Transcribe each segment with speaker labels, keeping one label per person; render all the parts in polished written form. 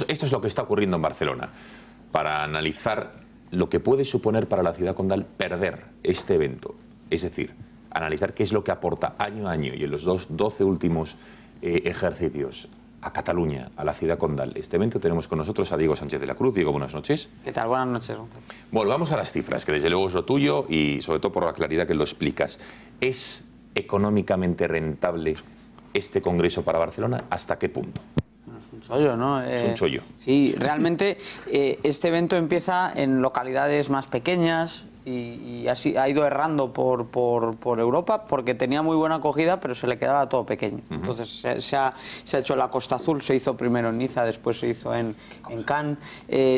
Speaker 1: esto es lo que está ocurriendo en Barcelona. Para analizar lo que puede suponer para la ciudad condal perder este evento, es decir, analizar qué es lo que aporta año a año y en los 12 últimos ejercicios a Cataluña, a la ciudad condal. Este evento tenemos con nosotros a Diego Sánchez de la Cruz. Diego, buenas noches.
Speaker 2: ¿Qué tal? Buenas noches, Gonzalo.
Speaker 1: Bueno, vamos a las cifras, que desde luego es lo tuyo y sobre todo por la claridad que lo explicas. ¿Es económicamente rentable este congreso para Barcelona? ¿Hasta qué punto?
Speaker 2: Es un chollo, ¿no?
Speaker 1: Es un chollo.
Speaker 2: Sí, realmente este evento empieza en localidades más pequeñas y así ha ido errando por Europa porque tenía muy buena acogida, pero se le quedaba todo pequeño. Entonces se ha hecho la Costa Azul, se hizo primero en Niza, después se hizo en Cannes,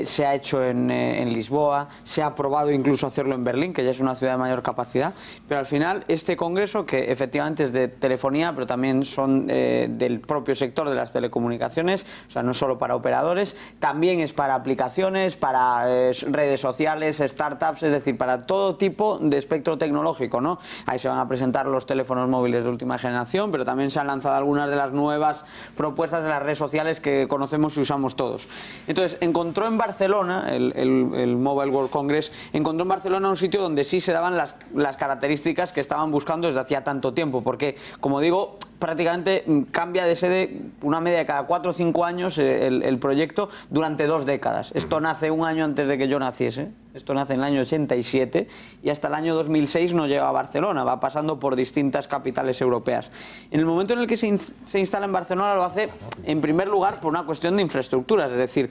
Speaker 2: se ha hecho en Lisboa, se ha probado incluso hacerlo en Berlín, que ya es una ciudad de mayor capacidad, pero al final este congreso, que efectivamente es de telefonía, pero también son del propio sector de las telecomunicaciones, o sea, no solo para operadores, también es para aplicaciones, para redes sociales, startups, es decir, para todo tipo de espectro tecnológico, ¿no? Ahí se van a presentar los teléfonos móviles de última generación, pero también se han lanzado algunas de las nuevas propuestas de las redes sociales que conocemos y usamos todos. Entonces, encontró en Barcelona, el Mobile World Congress, encontró en Barcelona un sitio donde sí se daban las características que estaban buscando desde hacía tanto tiempo, porque, como digo, prácticamente cambia de sede una media de cada 4 o 5 años el proyecto durante 2 décadas. Esto nace un año antes de que yo naciese. Esto nace en el año 87 y hasta el año 2006 no llega a Barcelona, va pasando por distintas capitales europeas. En el momento en el que se instala en Barcelona lo hace en primer lugar por una cuestión de infraestructuras, es decir,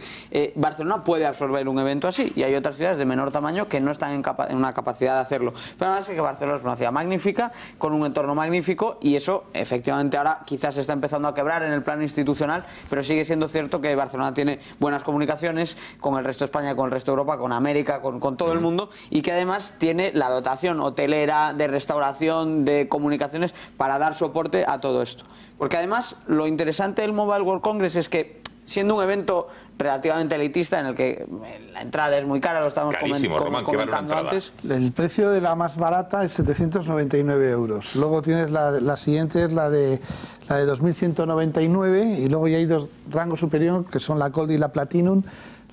Speaker 2: Barcelona puede absorber un evento así y hay otras ciudades de menor tamaño que no están en una capacidad de hacerlo. Pero además es que Barcelona es una ciudad magnífica, con un entorno magnífico y eso efectivamente ahora quizás se está empezando a quebrar en el plano institucional, pero sigue siendo cierto que Barcelona tiene buenas comunicaciones con el resto de España, con el resto de Europa, con América, con todo el mundo y que además tiene la dotación hotelera, de restauración, de comunicaciones para dar soporte a todo esto. Porque además lo interesante del Mobile World Congress es que siendo un evento relativamente elitista en el que la entrada es muy cara, lo estamos comentando antes.
Speaker 3: El precio de la más barata es 799 euros. Luego tienes la siguiente, es la de 2.199 y luego ya hay 2 rangos superiores que son la Gold y la Platinum.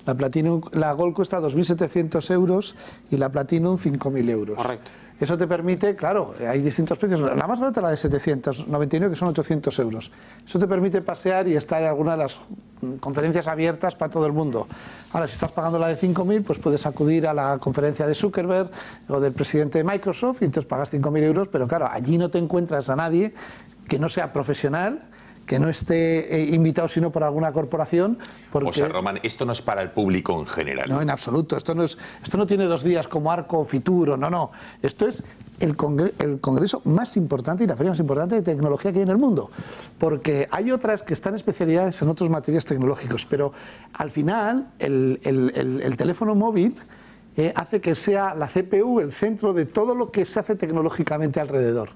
Speaker 3: La Gold cuesta 2.700 euros y la Platinum 5.000 euros.
Speaker 2: Correcto.
Speaker 3: Eso te permite, claro, hay distintos precios. La más barata es la de 799, que son 800 euros. Eso te permite pasear y estar en alguna de las conferencias abiertas para todo el mundo. Ahora, si estás pagando la de 5.000, pues puedes acudir a la conferencia de Zuckerberg o del presidente de Microsoft y entonces pagas 5.000 euros, pero claro, allí no te encuentras a nadie que no sea profesional, que no esté invitado sino por alguna corporación. Porque...
Speaker 1: O sea, Román, esto no es para el público en general.
Speaker 3: No, en absoluto. Esto no tiene 2 días como Arco o Fitur, no. Esto es el congreso más importante y la feria más importante de tecnología que hay en el mundo. Porque hay otras que están especializadas en otras materias tecnológicas, pero al final el teléfono móvil hace que sea la CPU el centro de todo lo que se hace tecnológicamente alrededor.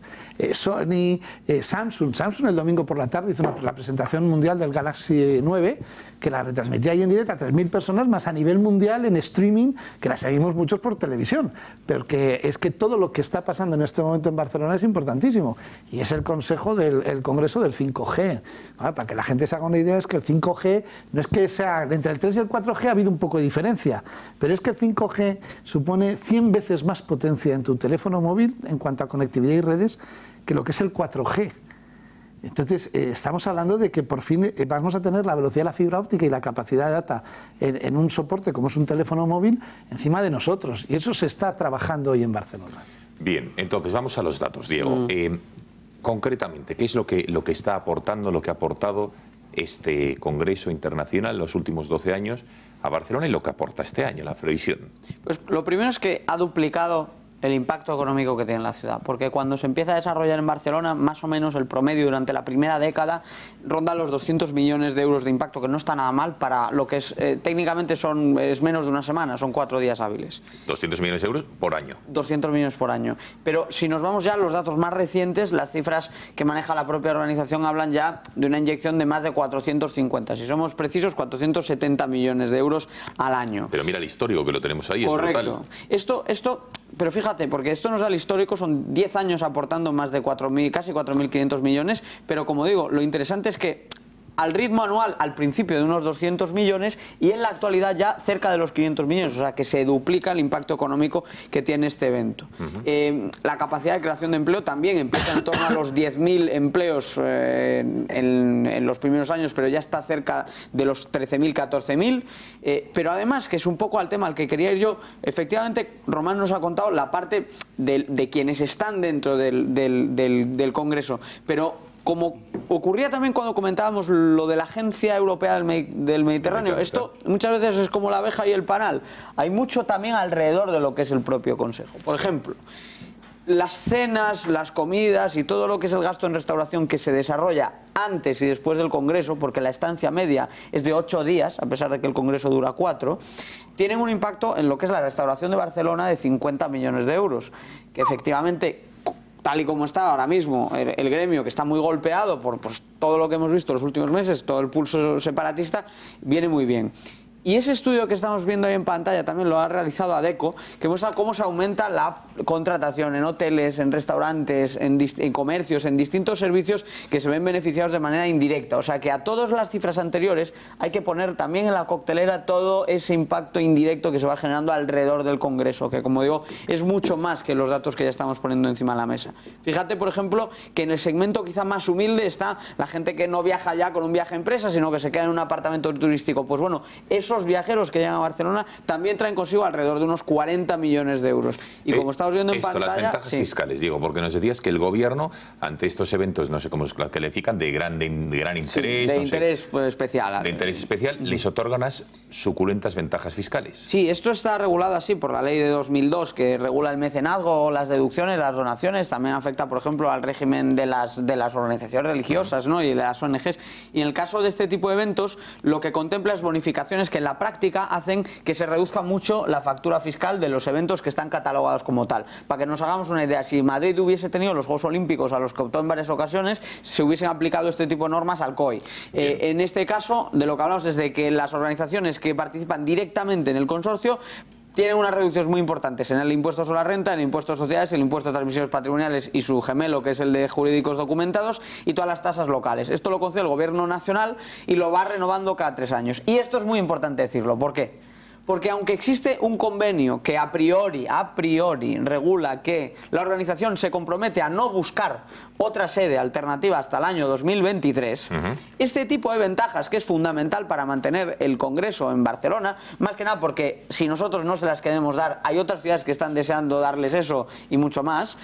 Speaker 3: Sony, Samsung el domingo por la tarde hizo la presentación mundial del Galaxy 9, que la retransmitía ahí en directo a 3.000 personas, más a nivel mundial en streaming, que la seguimos muchos por televisión. Pero que es que todo lo que está pasando en este momento en Barcelona es importantísimo. Y es el consejo del Congreso del 5G. Para que la gente se haga una idea, es que el 5G no es que sea... Entre el 3 y el 4G ha habido un poco de diferencia, pero es que el 5G supone 100 veces más potencia en tu teléfono móvil en cuanto a conectividad y redes que lo que es el 4G. Entonces, estamos hablando de que por fin vamos a tener la velocidad de la fibra óptica y la capacidad de data en un soporte como es un teléfono móvil encima de nosotros. Y eso se está trabajando hoy en Barcelona.
Speaker 1: Bien, entonces vamos a los datos, Diego. Concretamente, ¿qué es lo que está aportando, lo que ha aportado este Congreso Internacional en los últimos 12 años a Barcelona y lo que aporta este año, la previsión?
Speaker 2: Pues lo primero es que ha duplicado el impacto económico que tiene la ciudad, porque cuando se empieza a desarrollar en Barcelona, más o menos el promedio durante la primera década ronda los 200 millones de euros de impacto, que no está nada mal para lo que es técnicamente es menos de una semana, son 4 días hábiles.
Speaker 1: 200 millones de euros por año.
Speaker 2: 200 millones por año. Pero si nos vamos ya a los datos más recientes, las cifras que maneja la propia organización hablan ya de una inyección de más de 450, si somos precisos, 470 millones de euros al año.
Speaker 1: Pero mira el histórico que lo tenemos ahí.
Speaker 2: Correcto. Es brutal. Esto, pero fíjate, porque esto nos da el histórico, son 10 años aportando más de 4.000, casi 4.500 millones, pero como digo, lo interesante es que al ritmo anual al principio de unos 200 millones y en la actualidad ya cerca de los 500 millones, o sea que se duplica el impacto económico que tiene este evento. La capacidad de creación de empleo también empieza en torno a los 10.000 empleos en los primeros años, pero ya está cerca de los 13.000, 14.000, pero además, que es un poco al tema al que quería ir yo, efectivamente Román nos ha contado la parte de quienes están dentro del Congreso, pero como ocurría también cuando comentábamos lo de la Agencia Europea del Mediterráneo, esto muchas veces es como la abeja y el panal. Hay mucho también alrededor de lo que es el propio Consejo. Por ejemplo, las cenas, las comidas y todo lo que es el gasto en restauración que se desarrolla antes y después del Congreso, porque la estancia media es de 8 días, a pesar de que el Congreso dura 4, tienen un impacto en lo que es la restauración de Barcelona de 50 millones de euros, que efectivamente, tal y como está ahora mismo el gremio, que está muy golpeado por todo lo que hemos visto en los últimos meses, todo el pulso separatista, viene muy bien. Y ese estudio que estamos viendo ahí en pantalla también lo ha realizado ADECO, que muestra cómo se aumenta la contratación en hoteles, en restaurantes, en comercios, en distintos servicios que se ven beneficiados de manera indirecta. O sea que a todas las cifras anteriores hay que poner también en la coctelera todo ese impacto indirecto que se va generando alrededor del Congreso, que como digo, es mucho más que los datos que ya estamos poniendo encima de la mesa. Fíjate, por ejemplo, que en el segmento quizá más humilde está la gente que no viaja ya con un viaje a empresa, sino que se queda en un apartamento turístico. Pues bueno, esos viajeros que llegan a Barcelona también traen consigo alrededor de unos 40 millones de euros. Y como estamos viendo en pantalla...
Speaker 1: Las ventajas fiscales, Diego, porque nos decías que el gobierno, ante estos eventos, no sé cómo los califican, de gran interés...
Speaker 2: Sí, de interés especial.
Speaker 1: De interés especial, les otorgan unas suculentas ventajas fiscales.
Speaker 2: Sí, esto está regulado así por la ley de 2002, que regula el mecenazgo, las deducciones, las donaciones. También afecta, por ejemplo, al régimen de las organizaciones religiosas, ¿no? Y de las ONGs. Y en el caso de este tipo de eventos, lo que contempla es bonificaciones que en la práctica hacen que se reduzca mucho la factura fiscal de los eventos que están catalogados como tal. Para que nos hagamos una idea, si Madrid hubiese tenido los Juegos Olímpicos a los que optó en varias ocasiones, se hubiesen aplicado este tipo de normas al COI. En este caso, de lo que hablamos es de que las organizaciones que participan directamente en el consorcio tienen unas reducciones muy importantes en el impuesto sobre la renta, en el impuesto de sociedades, el impuesto de transmisiones patrimoniales y su gemelo, que es el de jurídicos documentados, y todas las tasas locales. Esto lo concede el Gobierno nacional y lo va renovando cada 3 años. Y esto es muy importante decirlo. ¿Por qué? Porque aunque existe un convenio que a priori regula que la organización se compromete a no buscar otra sede alternativa hasta el año 2023, este tipo de ventajas, que es fundamental para mantener el Congreso en Barcelona, más que nada porque si nosotros no se las queremos dar, hay otras ciudades que están deseando darles eso y mucho más,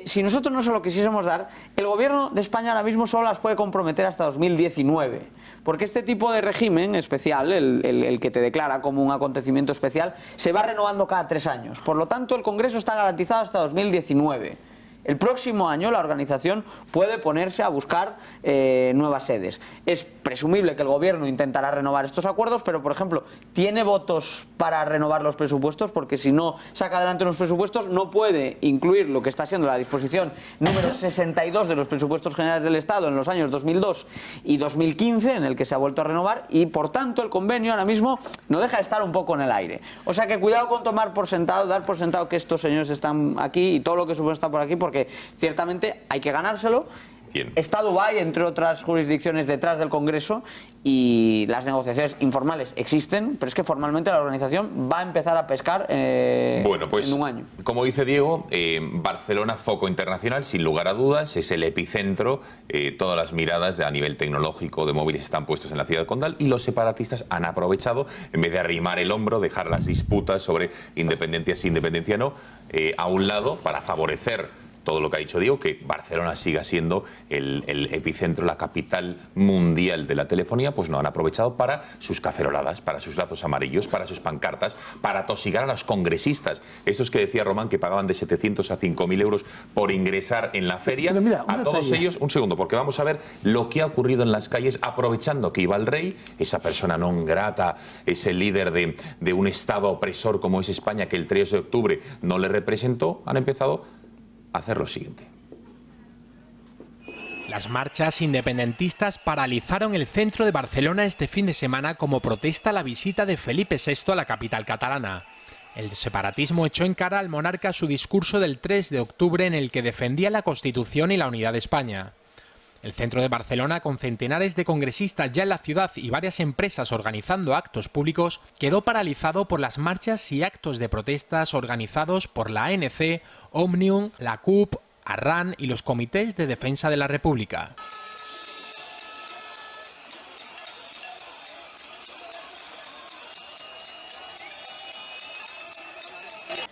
Speaker 2: si nosotros no se lo quisiésemos dar, el Gobierno de España ahora mismo solo las puede comprometer hasta 2019, porque este tipo de régimen especial, el que te declara como un acontecimiento especial, se va renovando cada 3 años. Por lo tanto, el Congreso está garantizado hasta 2019. El próximo año la organización puede ponerse a buscar nuevas sedes. Es presumible que el Gobierno intentará renovar estos acuerdos, pero, por ejemplo, ¿tiene votos para renovar los presupuestos? Porque si no saca adelante unos presupuestos, no puede incluir lo que está siendo la disposición número 62 de los presupuestos generales del Estado en los años 2002 y 2015, en el que se ha vuelto a renovar, y, por tanto, el convenio ahora mismo no deja de estar un poco en el aire. O sea que cuidado con tomar por sentado, dar por sentado que estos señores están aquí y todo lo que supone está por aquí, porque ciertamente hay que ganárselo.
Speaker 1: Bien.
Speaker 2: Está Dubái, entre otras jurisdicciones, detrás del Congreso, y las negociaciones informales existen, pero es que formalmente la organización va a empezar a pescar
Speaker 1: bueno, pues,
Speaker 2: en un año.
Speaker 1: Como dice Diego, Barcelona, foco internacional, sin lugar a dudas, es el epicentro. Todas las miradas a nivel tecnológico de móviles están puestas en la ciudad condal, y los separatistas han aprovechado, en vez de arrimar el hombro, dejar las disputas sobre independencia sí, independencia no, a un lado, para favorecer todo lo que ha dicho Diego, que Barcelona siga siendo el epicentro, la capital mundial de la telefonía. Pues no, han aprovechado para sus caceroladas, para sus lazos amarillos, para sus pancartas, para tosigar a los congresistas. Esos que decía Román, que pagaban de 700 a 5.000 euros por ingresar en la feria.
Speaker 3: Pero mira,
Speaker 1: a todos ellos, un segundo, porque vamos a ver lo que ha ocurrido en las calles, aprovechando que iba el rey, esa persona non grata, ese líder de un Estado opresor como es España, que el 3 de octubre no le representó. Han empezado hacer lo siguiente.
Speaker 4: Las marchas independentistas paralizaron el centro de Barcelona este fin de semana como protesta a la visita de Felipe VI a la capital catalana. El separatismo echó en cara al monarca su discurso del 3 de octubre en el que defendía la Constitución y la unidad de España. El centro de Barcelona, con centenares de congresistas ya en la ciudad y varias empresas organizando actos públicos, quedó paralizado por las marchas y actos de protestas organizados por la ANC, Òmnium, la CUP, Arran y los comités de defensa de la República.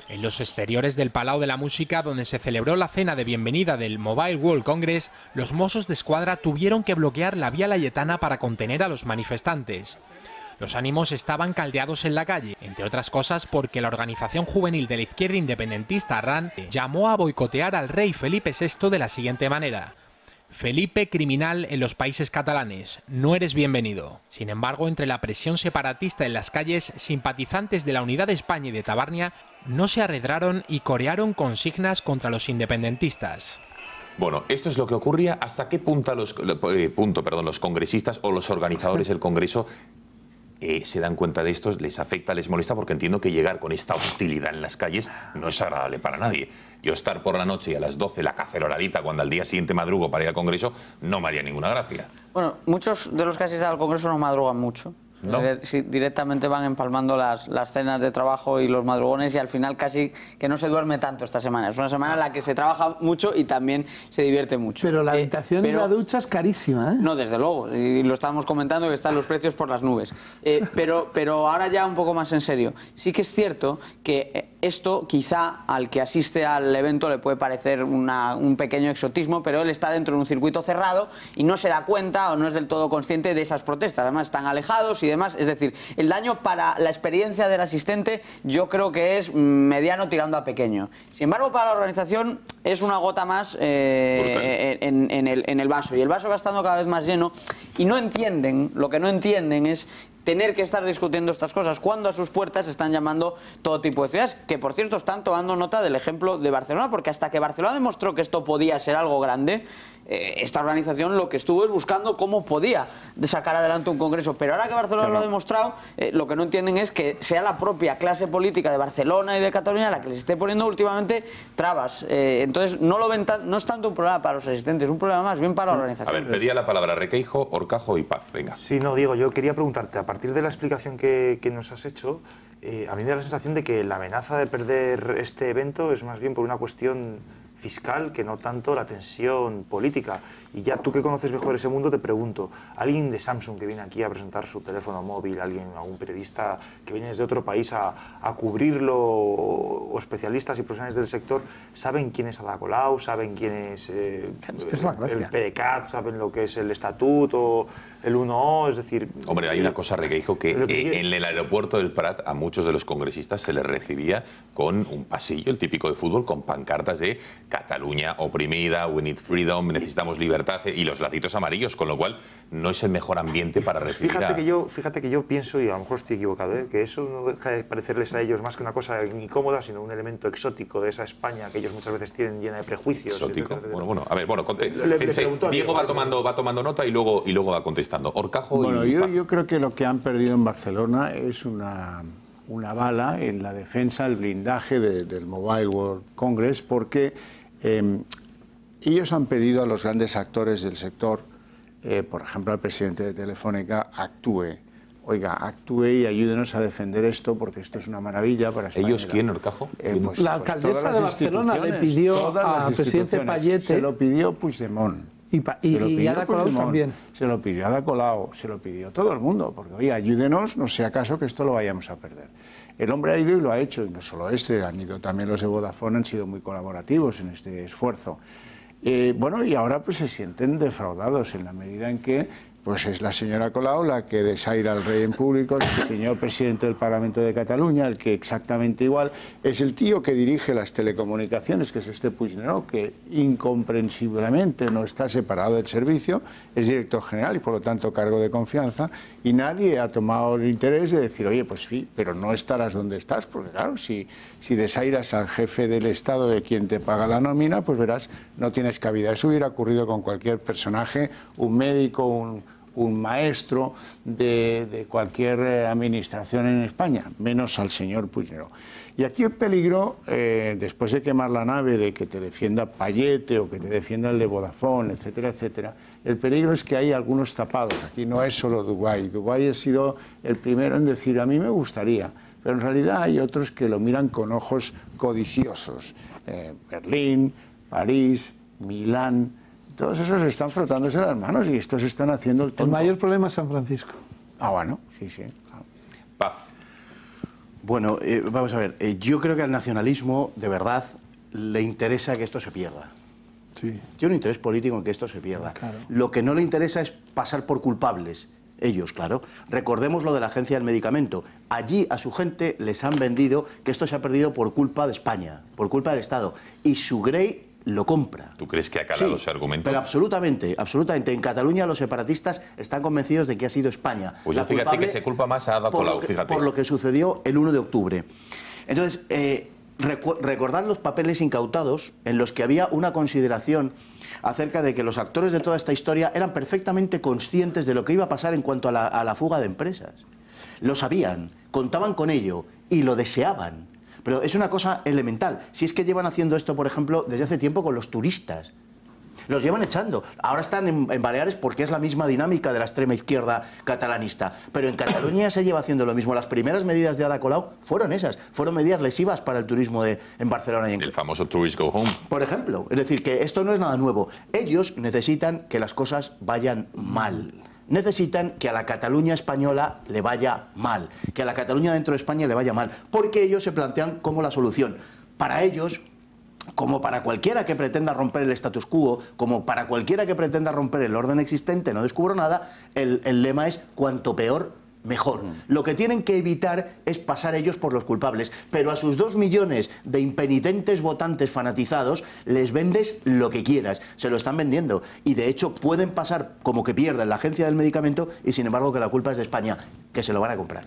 Speaker 4: En los exteriores del Palau de la Música, donde se celebró la cena de bienvenida del Mobile World Congress, los Mossos d'Esquadra tuvieron que bloquear la Vía Laietana para contener a los manifestantes. Los ánimos estaban caldeados en la calle, entre otras cosas porque la organización juvenil de la izquierda independentista Arran llamó a boicotear al rey Felipe VI de la siguiente manera: Felipe, criminal en los países catalanes, no eres bienvenido. Sin embargo, entre la presión separatista en las calles, simpatizantes de la Unidad de España y de Tabarnia no se arredraron y corearon consignas contra los independentistas.
Speaker 1: Bueno, esto es lo que ocurría. ¿Hasta qué punto los congresistas o los organizadores del Congreso se dan cuenta de esto, les afecta, les molesta? Porque entiendo que llegar con esta hostilidad en las calles no es agradable para nadie. Yo estar por la noche y a las 12 la caceroladita cuando al día siguiente madrugo para ir al Congreso no me haría ninguna gracia.
Speaker 2: Bueno, muchos de los que asisten al Congreso no madrugan mucho. ¿No? Directamente van empalmando las cenas de trabajo y los madrugones, y al final casi que no se duerme tanto esta semana. Es una semana en la que se trabaja mucho y también se divierte mucho.
Speaker 3: Pero la habitación y la ducha es carísima, ¿eh?
Speaker 2: No, desde luego, y lo estábamos comentando, que están los precios por las nubes. Pero ahora ya un poco más en serio. Sí que es cierto que esto quizá al que asiste al evento le puede parecer un pequeño exotismo, pero él está dentro de un circuito cerrado y no se da cuenta o no es del todo consciente de esas protestas. Además están alejados y demás. Es decir, el daño para la experiencia del asistente yo creo que es mediano tirando a pequeño. Sin embargo, para la organización es una gota más en el vaso, y el vaso va estando cada vez más lleno, y no entienden, lo que no entienden es tener que estar discutiendo estas cosas cuando a sus puertas están llamando todo tipo de ciudades, que por cierto están tomando nota del ejemplo de Barcelona, porque hasta que Barcelona demostró que esto podía ser algo grande, esta organización lo que estuvo es buscando cómo podía sacar adelante un congreso. Pero ahora que Barcelona lo ha demostrado, lo que no entienden es que sea la propia clase política de Barcelona y de Cataluña la que les esté poniendo últimamente trabas. Entonces no lo ven no es tanto un problema para los asistentes, es un problema más bien para la organización.
Speaker 1: A ver, pedía la palabra Requeijo, Horcajo y Paz. Venga.
Speaker 5: Sí, no, Diego, yo quería preguntarte, a partir de la explicación que nos has hecho, a mí me da la sensación de que la amenaza de perder este evento es más bien por una cuestión fiscal que no tanto la tensión política. Y ya tú que conoces mejor ese mundo, te pregunto, alguien de Samsung que viene aquí a presentar su teléfono móvil, algún periodista que viene desde otro país a cubrirlo, o especialistas y profesionales del sector, ¿saben quién es Ada Colau? ¿Saben quién es el PDCAT? ¿Saben lo que es el estatuto, el 1O? Es decir...
Speaker 1: Hombre, hay una cosa, Requeijo, que en el aeropuerto del Prat a muchos de los congresistas se les recibía con un pasillo, el típico de fútbol, con pancartas de Cataluña oprimida, we need freedom, necesitamos libertad, y los lacitos amarillos, con lo cual no es el mejor ambiente para recibir
Speaker 5: Fíjate que yo pienso, y a lo mejor estoy equivocado, que eso no deja de parecerles a ellos más que una cosa incómoda, sino un elemento exótico de esa España que ellos muchas veces tienen llena de prejuicios.
Speaker 1: ¿Exótico? Bueno, a ver, Diego va tomando nota y luego va contestando. Horcajo.
Speaker 6: Bueno, yo creo que lo que han perdido en Barcelona es una bala en la defensa, el blindaje del Mobile World Congress, porque ellos han pedido a los grandes actores del sector, por ejemplo al presidente de Telefónica, actúe y ayúdenos a defender esto, porque esto es una maravilla para España.
Speaker 1: ¿Ellos quién, Horcajo?
Speaker 3: La alcaldesa de Barcelona le pidió al presidente Payete...
Speaker 6: Se lo pidió Puigdemont.
Speaker 3: Y Ada Colau también.
Speaker 6: Se lo pidió Ada Colau, se lo pidió todo el mundo, porque oye, ayúdenos, no sea acaso que esto lo vayamos a perder. El hombre ha ido y lo ha hecho, y no solo han ido también los de Vodafone, han sido muy colaborativos en este esfuerzo. Bueno, y ahora pues se sienten defraudados en la medida en que pues es la señora Colau la que desaira al rey en público, es el señor presidente del Parlamento de Cataluña, el que exactamente igual, es el tío que dirige las telecomunicaciones, que es este Puigneró, que incomprensiblemente no está separado del servicio, es director general y por lo tanto cargo de confianza, y nadie ha tomado el interés de decir, oye, pues sí, pero no estarás donde estás, porque claro, si desairas al jefe del Estado, de quien te paga la nómina, pues verás, no tienes cabida. Eso hubiera ocurrido con cualquier personaje, un médico, un un maestro de cualquier administración en España, menos al señor Puigneró. Y aquí el peligro, después de quemar la nave, de que te defienda Payete o que te defienda el de Vodafone, etcétera, etcétera, el peligro es que hay algunos tapados. Aquí no es solo Dubái. Dubái ha sido el primero en decir, a mí me gustaría, pero en realidad hay otros que lo miran con ojos codiciosos. Berlín, París, Milán, todos esos están frotándose las manos y estos están haciendo el tonto.
Speaker 3: El mayor problema es San Francisco.
Speaker 6: Ah, bueno, sí, sí. Claro.
Speaker 1: Paz.
Speaker 7: Bueno, vamos a ver, yo creo que al nacionalismo, de verdad, le interesa que esto se pierda.
Speaker 3: Sí.
Speaker 7: Tiene un interés político en que esto se pierda.
Speaker 3: Claro.
Speaker 7: Lo que no le interesa es pasar por culpables. Ellos, claro. Recordemos lo de la Agencia del Medicamento. Allí a su gente les han vendido que esto se ha perdido por culpa de España, por culpa del Estado. Y Sugrey lo compra.
Speaker 1: ¿Tú crees que ha calado ese argumento?
Speaker 7: Pero absolutamente, absolutamente. En Cataluña los separatistas están convencidos de que ha sido España.
Speaker 1: Pues yo fíjate que se culpa más a Ada Colau, fíjate.
Speaker 7: Por lo que sucedió el 1 de octubre. Entonces, recordad los papeles incautados en los que había una consideración acerca de que los actores de toda esta historia eran perfectamente conscientes de lo que iba a pasar en cuanto a la fuga de empresas. Lo sabían, contaban con ello y lo deseaban. Pero es una cosa elemental. Si es que llevan haciendo esto, por ejemplo, desde hace tiempo con los turistas. Los llevan echando. Ahora están en Baleares porque es la misma dinámica de la extrema izquierda catalanista. Pero en Cataluña se lleva haciendo lo mismo. Las primeras medidas de Ada Colau fueron esas. Fueron medidas lesivas para el turismo en Barcelona y en...
Speaker 1: El famoso Tourist Go Home.
Speaker 7: Por ejemplo. Es decir, que esto no es nada nuevo. Ellos necesitan que las cosas vayan mal. Necesitan que a la Cataluña española le vaya mal. Que a la Cataluña dentro de España le vaya mal. Porque ellos se plantean como la solución. Para ellos, como para cualquiera que pretenda romper el status quo, como para cualquiera que pretenda romper el orden existente, no descubro nada, el lema es cuanto peor, mejor. Lo que tienen que evitar es pasar ellos por los culpables, pero a sus 2 millones de impenitentes votantes fanatizados les vendes lo que quieras, se lo están vendiendo y de hecho pueden pasar como que pierden la Agencia del Medicamento y sin embargo que la culpa es de España, que se lo van a comprar.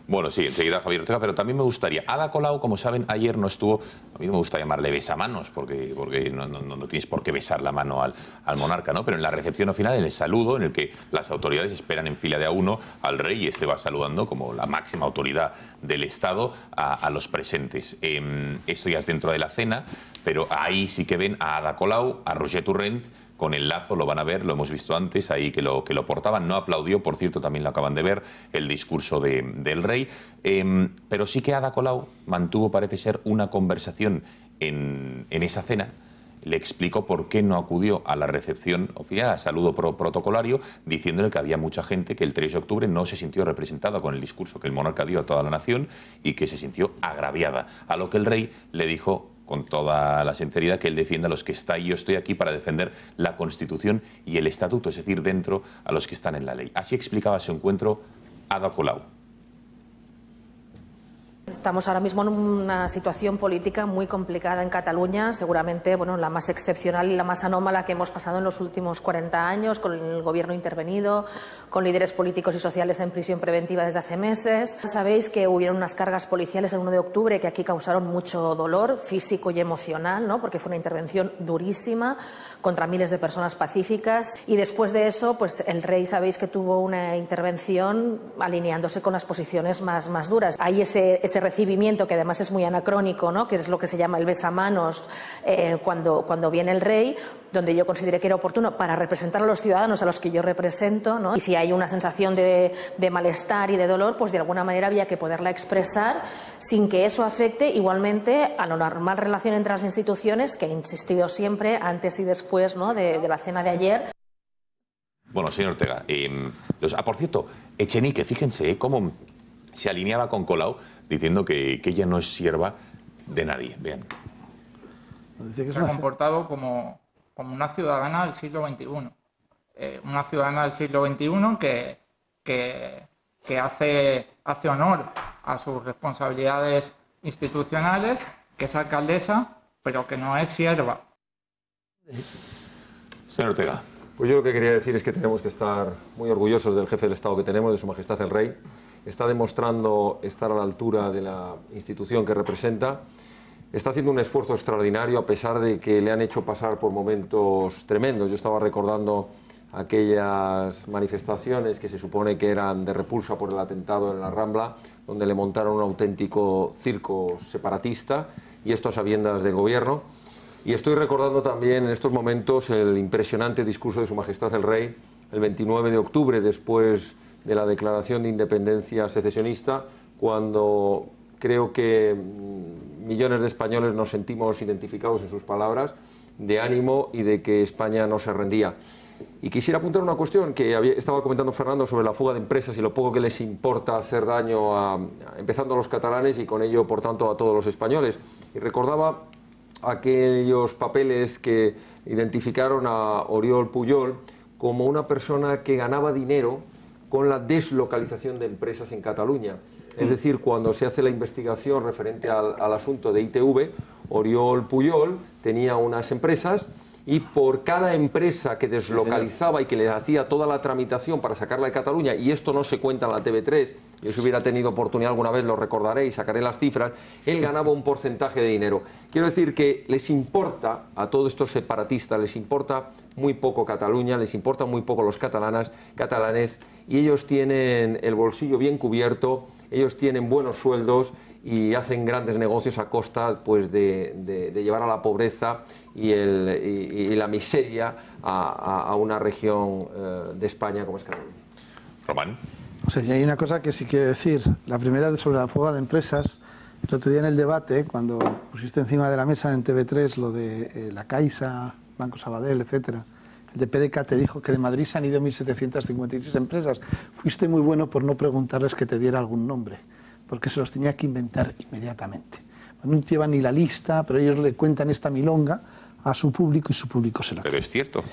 Speaker 1: Bueno, sí, enseguida Javier Ortega, pero también me gustaría, Ada Colau, como saben, ayer no estuvo, a mí no me gusta llamarle besamanos, porque no tienes por qué besar la mano al monarca, ¿no? Pero en la recepción final, en el saludo, en el que las autoridades esperan en fila de a uno al rey y este va saludando como la máxima autoridad del Estado a los presentes. Esto ya es dentro de la cena, pero ahí sí que ven a Ada Colau, a Roger Torrent, con el lazo, lo van a ver, lo hemos visto antes, ahí que lo portaban, no aplaudió, por cierto, también lo acaban de ver, el discurso del rey, pero sí que Ada Colau mantuvo, parece ser, una conversación en esa cena, le explicó por qué no acudió a la recepción oficial, al saludo protocolario, diciéndole que había mucha gente que el 3 de octubre no se sintió representada con el discurso que el monarca dio a toda la nación y que se sintió agraviada, a lo que el rey le dijo con toda la sinceridad que él defienda a los que está y yo estoy aquí para defender la Constitución y el Estatuto, es decir, dentro a los que están en la ley. Así explicaba su encuentro Ada Colau.
Speaker 8: Estamos ahora mismo en una situación política muy complicada en Cataluña, seguramente la más excepcional y la más anómala que hemos pasado en los últimos 40 años, con el gobierno intervenido, con líderes políticos y sociales en prisión preventiva desde hace meses. Sabéis que hubieron unas cargas policiales el 1 de octubre que aquí causaron mucho dolor físico y emocional, ¿no? Porque fue una intervención durísima contra miles de personas pacíficas. Y después de eso, pues el rey, sabéis que tuvo una intervención alineándose con las posiciones más duras. Hay ese recibimiento que además es muy anacrónico, ¿no? Que es lo que se llama el besamanos cuando viene el rey, donde yo consideré que era oportuno para representar a los ciudadanos a los que yo represento, ¿no? Y si hay una sensación de malestar y de dolor, pues de alguna manera había que poderla expresar sin que eso afecte igualmente a la normal relación entre las instituciones, que he insistido siempre antes y después, ¿no? de la cena de ayer.
Speaker 1: Bueno, señor Ortega, por cierto, Echenique, fíjense cómo se alineaba con Colau diciendo que ella no es sierva de nadie. Vean.
Speaker 9: Se ha comportado como una ciudadana del siglo XXI. Una ciudadana del siglo XXI que hace honor a sus responsabilidades institucionales, que es alcaldesa, pero que no es sierva.
Speaker 1: Señor Ortega.
Speaker 10: Pues yo lo que quería decir es que tenemos que estar muy orgullosos del jefe del Estado que tenemos, de Su Majestad el Rey. Está demostrando estar a la altura de la institución que representa. Está haciendo un esfuerzo extraordinario a pesar de que le han hecho pasar por momentos tremendos. Yo estaba recordando aquellas manifestaciones que se supone que eran de repulsa por el atentado en la Rambla, donde le montaron un auténtico circo separatista, y esto a sabiendas del gobierno. Y estoy recordando también en estos momentos el impresionante discurso de Su Majestad el Rey, el 29 de octubre, después de la declaración de independencia secesionista, cuando creo que millones de españoles nos sentimos identificados en sus palabras de ánimo y de que España no se rendía. Y quisiera apuntar una cuestión que estaba comentando Fernando sobre la fuga de empresas y lo poco que les importa hacer daño empezando a los catalanes y con ello, por tanto, a todos los españoles. Y recordaba aquellos papeles que identificaron a Oriol Pujol como una persona que ganaba dinero con la deslocalización de empresas en Cataluña. Es decir, cuando se hace la investigación referente al asunto de ITV, Oriol Pujol tenía unas empresas y por cada empresa que deslocalizaba y que le hacía toda la tramitación para sacarla de Cataluña, y esto no se cuenta en la TV3, yo si hubiera tenido oportunidad alguna vez lo recordaré y sacaré las cifras, él ganaba un porcentaje de dinero. Quiero decir que les importa a todos estos separatistas, les importa muy poco Cataluña, les importa muy poco los catalanes, y ellos tienen el bolsillo bien cubierto, ellos tienen buenos sueldos y hacen grandes negocios a costa, pues, de llevar a la pobreza y la miseria a una región de España como es Cataluña.
Speaker 1: Román.
Speaker 3: O sea, y hay una cosa que sí quiero decir. La primera sobre la fuga de empresas. El otro día en el debate, cuando pusiste encima de la mesa en TV3 lo de la Caixa, Banco Sabadell, etcétera, el de PDK te dijo que de Madrid se han ido 1.756 empresas. Fuiste muy bueno por no preguntarles que te diera algún nombre, porque se los tenía que inventar inmediatamente. No llevan ni la lista, pero ellos le cuentan esta milonga a su público y su público se la cree.
Speaker 1: Pero es cierto.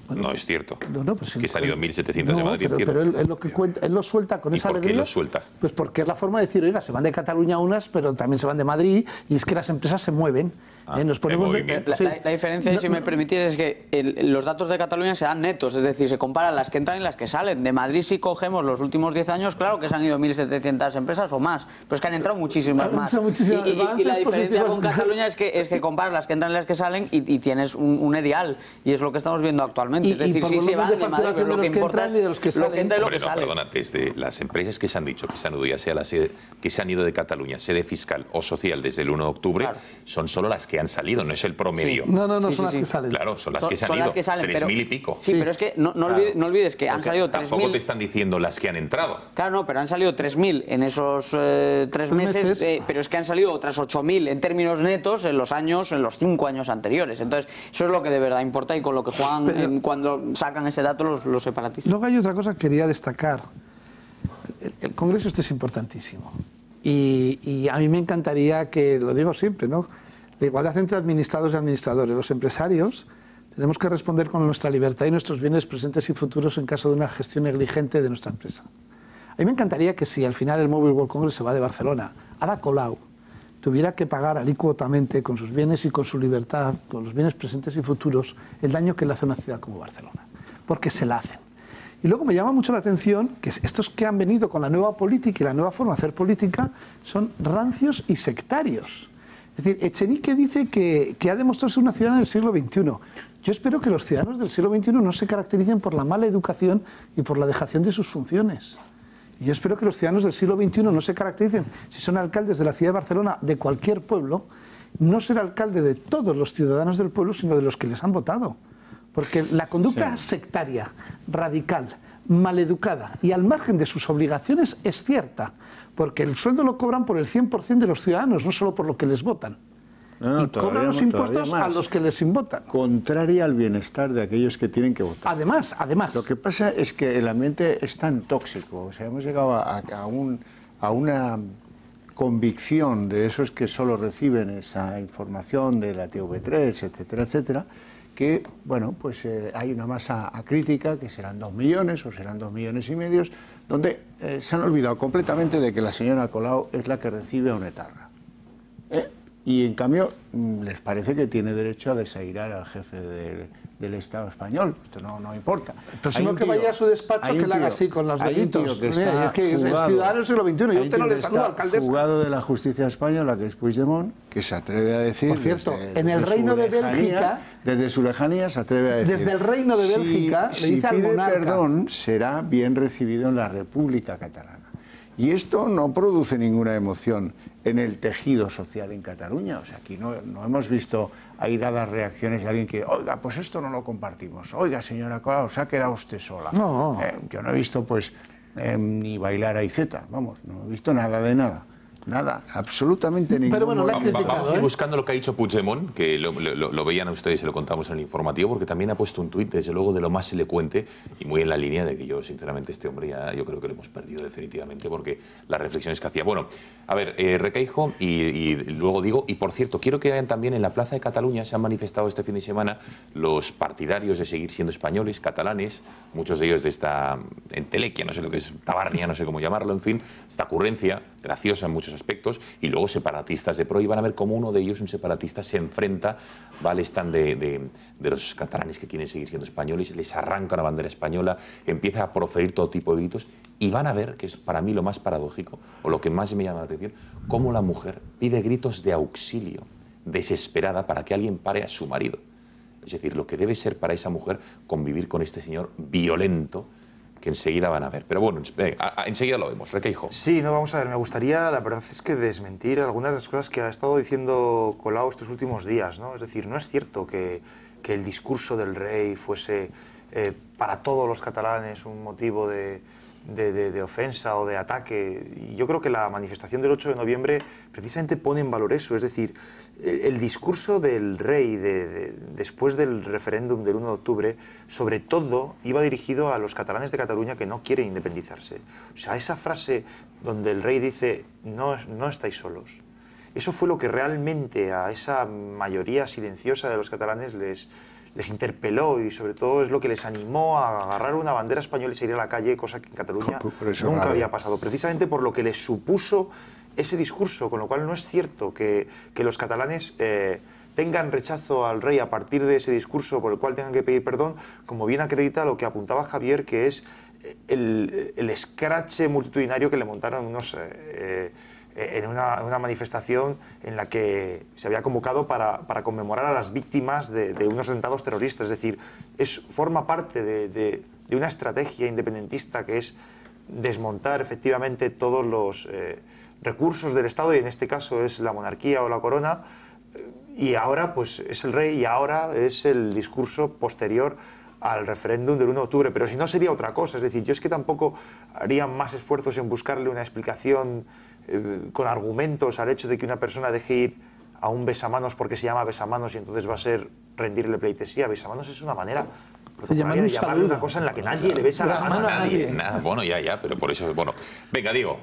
Speaker 1: Bueno, no es cierto.
Speaker 3: No, pues
Speaker 1: que salido 1.700 de Madrid.
Speaker 3: Pero él lo que cuenta, él lo suelta con esa alegría.
Speaker 1: ¿Por qué lo suelta?
Speaker 3: Pues porque es la forma de decir, oiga, se van de Cataluña unas, pero también se van de Madrid, y es que las empresas se mueven. Nos ponemos
Speaker 2: la diferencia, si me permitís, es que los datos de Cataluña se dan netos, es decir, se comparan las que entran y las que salen. De Madrid, si cogemos los últimos 10 años, claro que se han ido 1.700 empresas o más, pero es que han entrado muchísimas más. Y la diferencia con Cataluña es que comparas las que entran y las que salen y tienes un erial, y es lo que estamos viendo actualmente. Es decir, si se van de Madrid, pero lo que importa es lo que entra y lo que sale.
Speaker 1: Perdona, desde las empresas que se han dicho que se han ido, ya sea la sede, que se han ido de Cataluña, sede fiscal o social desde el 1 de octubre, claro, son solo las que han salido, no es el promedio.
Speaker 3: Sí. No, son las que salen.
Speaker 1: Claro, son las que se han ido. 3.000 y pico.
Speaker 2: Sí, pero es que no olvides que han salido 3.000.
Speaker 1: Tampoco te están diciendo las que han entrado.
Speaker 2: Claro, no, pero han salido 3.000 en esos 3 meses, pero es que han salido otras 8.000 en términos netos en los 5 años anteriores. Entonces, eso es lo que de verdad importa y con lo que juegan cuando sacan ese dato los separatistas.
Speaker 3: Luego hay otra cosa que quería destacar. El Congreso este es importantísimo. Y a mí me encantaría que, lo digo siempre, ¿no?, la igualdad entre administrados y administradores. Los empresarios tenemos que responder con nuestra libertad y nuestros bienes presentes y futuros en caso de una gestión negligente de nuestra empresa. A mí me encantaría que si al final el Mobile World Congress se va de Barcelona, Ada Colau tuviera que pagar alícuotamente con sus bienes y con su libertad, con los bienes presentes y futuros, el daño que le hace a una ciudad como Barcelona. Porque se la hacen. Y luego me llama mucho la atención que estos que han venido con la nueva política y la nueva forma de hacer política son rancios y sectarios. Es decir, Echenique dice que ha demostrado ser una ciudadana del siglo XXI. Yo espero que los ciudadanos del siglo XXI no se caractericen por la mala educación y por la dejación de sus funciones. Y yo espero que los ciudadanos del siglo XXI no se caractericen, si son alcaldes de la ciudad de Barcelona, de cualquier pueblo, no ser alcalde de todos los ciudadanos del pueblo, sino de los que les han votado. Porque la conducta sectaria, radical, maleducada y al margen de sus obligaciones es cierta, porque el sueldo lo cobran por el 100% de los ciudadanos, no solo por lo que les votan. Y cobran los impuestos a los que les votan.
Speaker 6: Contraria al bienestar de aquellos que tienen que votar.
Speaker 3: Además.
Speaker 6: Lo que pasa es que el ambiente es tan tóxico, o sea, hemos llegado a una convicción de esos que solo reciben esa información de la TV3, etcétera, etcétera, que, bueno, pues hay una masa crítica que serán 2 millones o serán 2,5 millones, donde se han olvidado completamente de que la señora Colau es la que recibe a un etarra. Y en cambio les parece que tiene derecho a desairar al jefe del Estado español. Esto no importa.
Speaker 3: Pero si no, que vaya a su despacho, que le haga así con los deditos.
Speaker 6: Que está
Speaker 3: es que es ciudadano del siglo XXI. Yo usted no le saludo, alcaldesa.
Speaker 6: Fugado de la justicia española, que es Puigdemont, que se atreve a decir...
Speaker 3: Por cierto, en el Reino de Bélgica...
Speaker 6: Desde su lejanía se atreve a decir...
Speaker 3: Desde el Reino de Bélgica le dice al monarca...
Speaker 6: Si pide perdón, será bien recibido en la República Catalana. Y esto no produce ninguna emoción en el tejido social en Cataluña. O sea, aquí no hemos visto airadas reacciones de alguien que, oiga, pues esto no lo compartimos. Oiga, señora Colau, se ha quedado usted sola.
Speaker 3: No.
Speaker 6: Yo no he visto, pues, ni bailar a Iceta. Vamos, no he visto nada de nada. Nada, absolutamente ningún.
Speaker 3: Pero bueno,
Speaker 1: vamos a ir buscando lo que ha dicho Puigdemont, que lo veían a ustedes y lo contamos en el informativo, porque también ha puesto un tuit, desde luego, de lo más elocuente y muy en la línea de que yo, sinceramente, este hombre ya yo creo que lo hemos perdido definitivamente, porque las reflexiones que hacía. Bueno, a ver, Requeijo y luego digo, y por cierto, quiero que vean también en la Plaza de Cataluña, se han manifestado este fin de semana los partidarios de seguir siendo españoles, catalanes, muchos de ellos de esta entelequia, no sé lo que es, tabarnia, no sé cómo llamarlo, en fin, esta ocurrencia graciosa en muchos aspectos, y luego separatistas de pro, y van a ver cómo uno de ellos, un separatista, se enfrenta, va al stand de los catalanes que quieren seguir siendo españoles, les arranca una bandera española, empieza a proferir todo tipo de gritos, y van a ver, que es para mí lo más paradójico, o lo que más me llama la atención, cómo la mujer pide gritos de auxilio, desesperada, para que alguien pare a su marido. Es decir, lo que debe ser para esa mujer convivir con este señor violento, que enseguida van a ver. Pero bueno, enseguida lo vemos. Requeijo.
Speaker 5: Sí, no, vamos a ver, me gustaría, la verdad es que desmentir algunas de las cosas que ha estado diciendo Colau estos últimos días, ¿no? Es decir, no es cierto que el discurso del rey fuese para todos los catalanes un motivo de ofensa o de ataque. Y yo creo que la manifestación del 8 de noviembre precisamente pone en valor eso, es decir, el discurso del rey después del referéndum del 1 de octubre, sobre todo iba dirigido a los catalanes de Cataluña que no quieren independizarse. O sea, esa frase donde el rey dice no estáis solos, eso fue lo que realmente a esa mayoría silenciosa de los catalanes les interpeló, y sobre todo es lo que les animó a agarrar una bandera española y salir a la calle, cosa que en Cataluña nunca había pasado, precisamente por lo que les supuso ese discurso, con lo cual no es cierto que los catalanes tengan rechazo al rey a partir de ese discurso por el cual tengan que pedir perdón, como bien acredita lo que apuntaba Javier, que es el escrache multitudinario que le montaron unos... en una manifestación en la que se había convocado para conmemorar a las víctimas de unos atentados terroristas. Es decir, forma parte de una estrategia independentista que es desmontar efectivamente todos los recursos del Estado, y en este caso es la monarquía o la corona, y ahora pues es el rey, y ahora es el discurso posterior al referéndum del 1 de octubre. Pero si no, sería otra cosa. Es decir, yo es que tampoco haría más esfuerzos en buscarle una explicación con argumentos al hecho de que una persona deje ir a un besamanos porque se llama besamanos y entonces va a ser rendirle pleitesía. Besamanos es una manera de llamarle una cosa en la que nadie le besa la mano a nadie.
Speaker 1: Bueno, ya, pero por eso... Bueno, venga, Diego,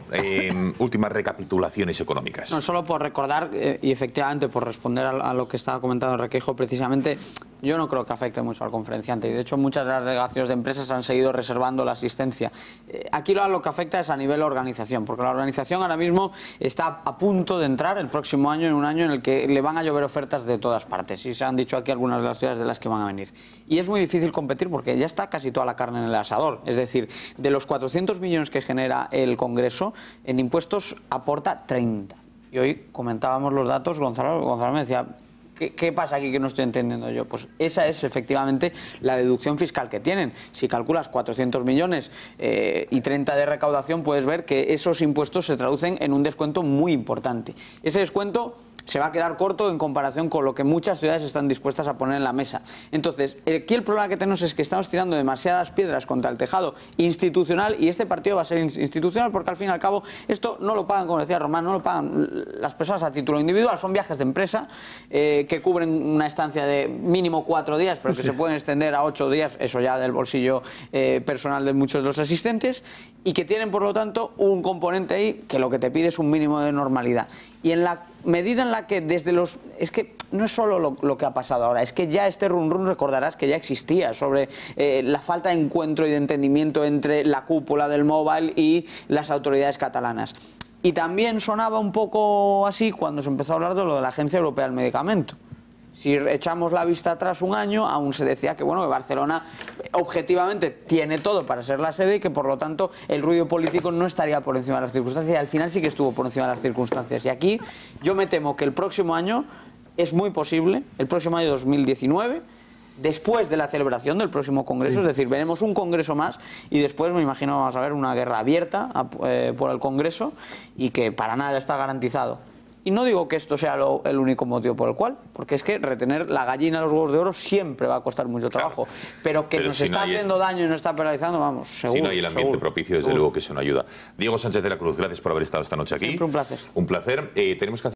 Speaker 1: últimas recapitulaciones económicas.
Speaker 2: No, solo por recordar, y efectivamente por responder a lo que estaba comentando Requeijo, precisamente, yo no creo que afecte mucho al conferenciante, y de hecho muchas de las delegaciones de empresas han seguido reservando la asistencia. Aquí lo que afecta es a nivel organización, porque la organización ahora mismo está a punto de entrar el próximo año en un año en el que le van a llover ofertas de todas partes, y se han dicho aquí algunas de las ciudades de las que van a venir. Y es muy difícil competir porque ya está casi toda la carne en el asador. Es decir, de los 400 millones que genera el Congreso, en impuestos aporta 30. Y hoy comentábamos los datos, Gonzalo me decía... ¿Qué pasa aquí que no estoy entendiendo yo? Pues esa es efectivamente la deducción fiscal que tienen. Si calculas 400 millones y 30 de recaudación, puedes ver que esos impuestos se traducen en un descuento muy importante. Ese descuento se va a quedar corto en comparación con lo que muchas ciudades están dispuestas a poner en la mesa. Entonces, aquí el problema que tenemos es que estamos tirando demasiadas piedras contra el tejado institucional, y este partido va a ser institucional porque al fin y al cabo esto no lo pagan, como decía Román, no lo pagan las personas a título individual, son viajes de empresa que cubren una estancia de mínimo 4 días, pero que se pueden extender a 8 días, eso ya del bolsillo personal de muchos de los asistentes, y que tienen por lo tanto un componente ahí que lo que te pide es un mínimo de normalidad. Y en la medida en la que desde los... Es que no es solo lo que ha pasado ahora, es que ya este run recordarás que ya existía sobre la falta de encuentro y de entendimiento entre la cúpula del Mobile y las autoridades catalanas. Y también sonaba un poco así cuando se empezó a hablar de lo de la Agencia Europea del Medicamento. Si echamos la vista atrás un año, aún se decía que, bueno, que Barcelona objetivamente tiene todo para ser la sede y que, por lo tanto, el ruido político no estaría por encima de las circunstancias. Y al final sí que estuvo por encima de las circunstancias. Y aquí yo me temo que el próximo año es muy posible, el próximo año 2019, después de la celebración del próximo congreso, es decir, veremos un congreso más y después me imagino vamos a ver una guerra abierta por el congreso y que para nada está garantizado. Y no digo que esto sea el único motivo por el cual, porque es que retener la gallina a los huevos de oro siempre va a costar mucho trabajo, pero que nos está haciendo daño y nos está penalizando, vamos, seguro.
Speaker 1: Si no hay el ambiente propicio, desde luego que eso no ayuda. Diego Sánchez de la Cruz, gracias por haber estado esta noche aquí.
Speaker 2: Siempre un placer.
Speaker 1: Un placer. Tenemos que hacer